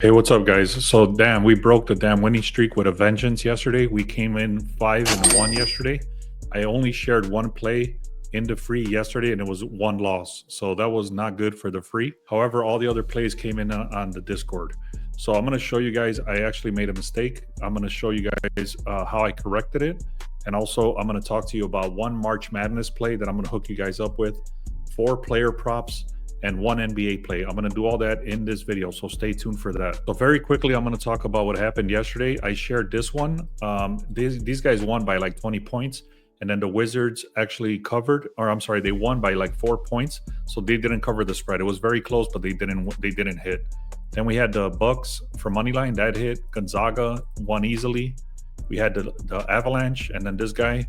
Hey, what's up, guys? So, damn, we broke the damn winning streak with a vengeance yesterday. We came in 5-1 yesterday. I only shared one play in the free yesterday, and it was one loss. So that was not good for the free. However, all the other plays came in on the Discord. So I'm going to show you guys. I actually made a mistake. I'm going to show you guys how I corrected it, and also I'm going to talk to you about one March Madness play that I'm going to hook you guys up with, 4 player props, and one NBA play. I'm going to do all that in this video, so stay tuned for that. So very quickly, I'm going to talk about what happened yesterday. I shared this one. These guys won by like 20 points, and then the Wizards actually covered, or I'm sorry, they won by like 4 points, so they didn't cover the spread. It was very close, but they didn't hit. Then we had the Bucks for money line that hit. Gonzaga won easily. We had the Avalanche, and then this guy.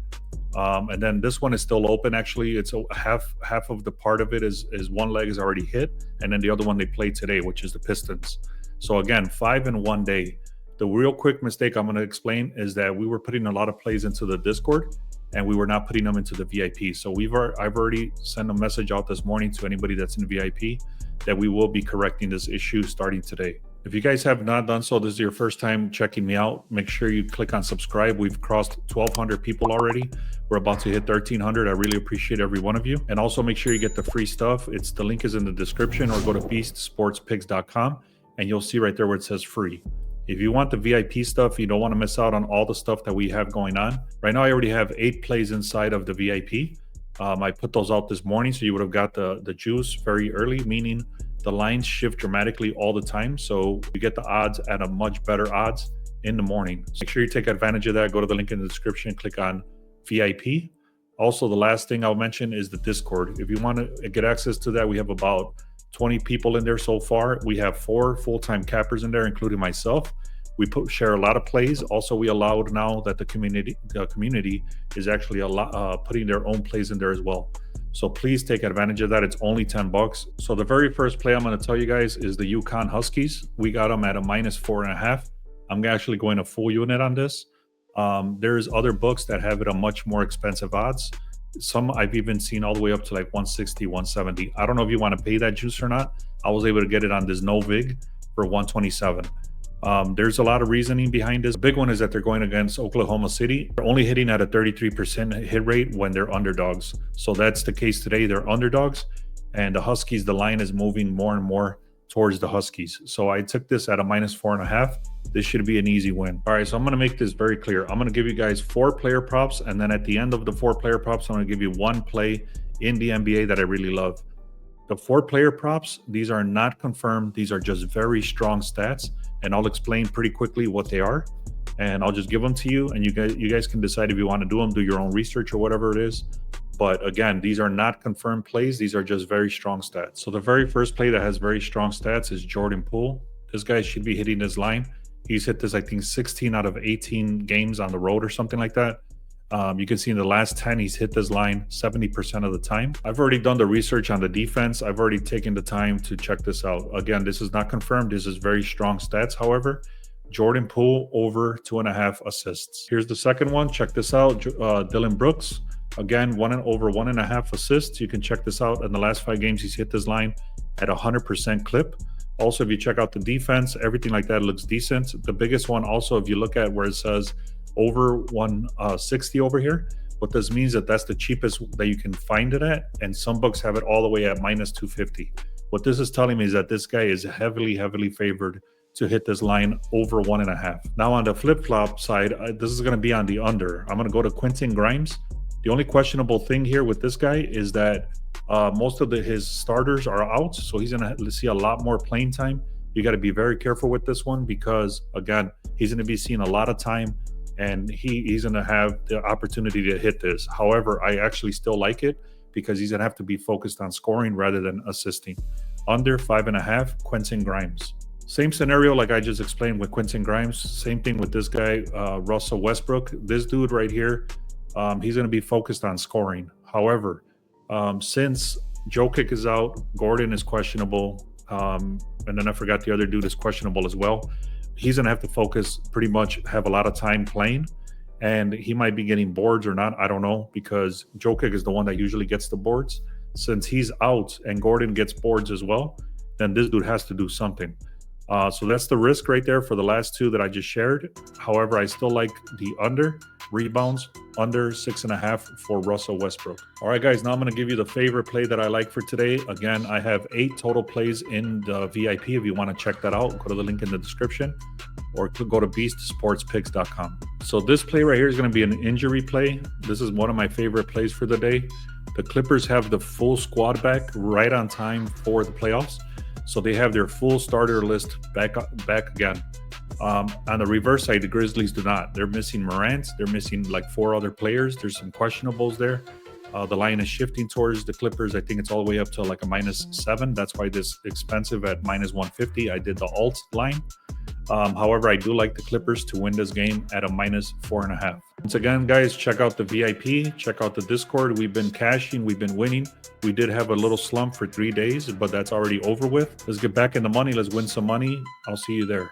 And then this one is still open. Actually, it's half of the part of it is one leg is already hit, and then the other one they played today, which is the Pistons. So again, 5 in one day. The real quick mistake I'm going to explain is that we were putting a lot of plays into the Discord, and we were not putting them into the VIP. So I've already sent a message out this morning to anybody that's in VIP that we will be correcting this issue starting today. If you guys have not done so, this is your first time checking me out, make sure you click on subscribe. We've crossed 1,200 people already. We're about to hit 1,300. I really appreciate every one of you. And also make sure you get the free stuff. The link is in the description, or go to beastsportspicks.com and you'll see right there where it says free. If you want the VIP stuff, you don't want to miss out on all the stuff that we have going on. Right now, I already have 8 plays inside of the VIP. I put those out this morning, so you would have got the juice very early, meaning the lines shift dramatically all the time. So you get the odds at a much better odds in the morning. So make sure you take advantage of that. Go to the link in the description, click on VIP. Also, the last thing I'll mention is the Discord. If you want to get access to that, we have about 20 people in there so far. We have 4 full-time cappers in there, including myself. We share a lot of plays. Also, we allowed now that the community is actually putting their own plays in there as well. So please take advantage of that. It's only $10. So the very first play I'm going to tell you guys is the UConn Huskies. We got them at a -4.5. I'm actually going a full unit on this. There's other books that have it a much more expensive odds. Some I've even seen all the way up to like 160, 170. I don't know if you want to pay that juice or not. I was able to get it on this no vig for 127. There's a lot of reasoning behind this. The big one is that they're going against Oklahoma City. They're only hitting at a 33% hit rate when they're underdogs. So that's the case today. They're underdogs, and the Huskies, the line is moving more and more towards the Huskies. So I took this at a -4.5. This should be an easy win. All right, so I'm going to make this very clear. I'm going to give you guys 4 player props, and then at the end of the 4 player props, I'm going to give you one play in the NBA that I really love. The 4 player props, these are not confirmed. These are just very strong stats, and I'll explain pretty quickly what they are, and I'll just give them to you, and you guys can decide if you want to do them, do your own research or whatever it is. But again, these are not confirmed plays. These are just very strong stats. So the very first play that has very strong stats is Jordan Poole. This guy should be hitting this line. He's hit this, I think, 16 out of 18 games on the road or something like that. You can see in the last 10, he's hit this line 70% of the time. I've already done the research on the defense. I've already taken the time to check this out. Again, this is not confirmed. This is very strong stats. However, Jordan Poole over 2.5 assists. Here's the second one. Check this out. Dylan Brooks. Again, over 1.5 assists. You can check this out. In the last 5 games, he's hit this line at 100% clip. Also, if you check out the defense, everything like that looks decent. The biggest one also, if you look at where it says over 160 over here, what this means that that's the cheapest that you can find it at, and some books have it all the way at -250. What this is telling me is that this guy is heavily favored to hit this line over 1.5. Now on the flip-flop side, this is going to be on the under. I'm going to go to Quentin Grimes. The only questionable thing here with this guy is that most of his starters are out, so he's going to see a lot more playing time. You got to be very careful with this one because, again, he's going to be seeing a lot of time, and he's going to have the opportunity to hit this. However, I actually still like it because he's going to have to be focused on scoring rather than assisting. Under 5.5, Quentin Grimes. Same scenario like I just explained with Quentin Grimes. Same thing with this guy, Russell Westbrook. This dude right here, he's going to be focused on scoring. However, since Jokic is out, Gordon is questionable, and then I forgot the other dude is questionable as well. He's going to have to focus, pretty much have a lot of time playing, and he might be getting boards or not. I don't know, because Jokic is the one that usually gets the boards. Since he's out and Gordon gets boards as well, then this dude has to do something. So that's the risk right there for the last two that I just shared. However, I still like the under rebounds, under 6.5 for Russell Westbrook. All right, guys, now I'm going to give you the favorite play that I like for today. Again, I have 8 total plays in the VIP. If you want to check that out, go to the link in the description or go to beastsportspicks.com. So this play right here is going to be an injury play. This is one of my favorite plays for the day. The Clippers have the full squad back right on time for the playoffs. So they have their full starter list back again. On the reverse side, the Grizzlies do not. They're missing Morant. They're missing like 4 other players. There's some questionables there. The line is shifting towards the Clippers. I think it's all the way up to like a -7. That's why this expensive at -150. I did the alt line. However, I do like the Clippers to win this game at a -4.5. Once again, guys, check out the VIP. Check out the Discord. We've been cashing. We've been winning. We did have a little slump for 3 days, but that's already over with. Let's get back in the money. Let's win some money. I'll see you there.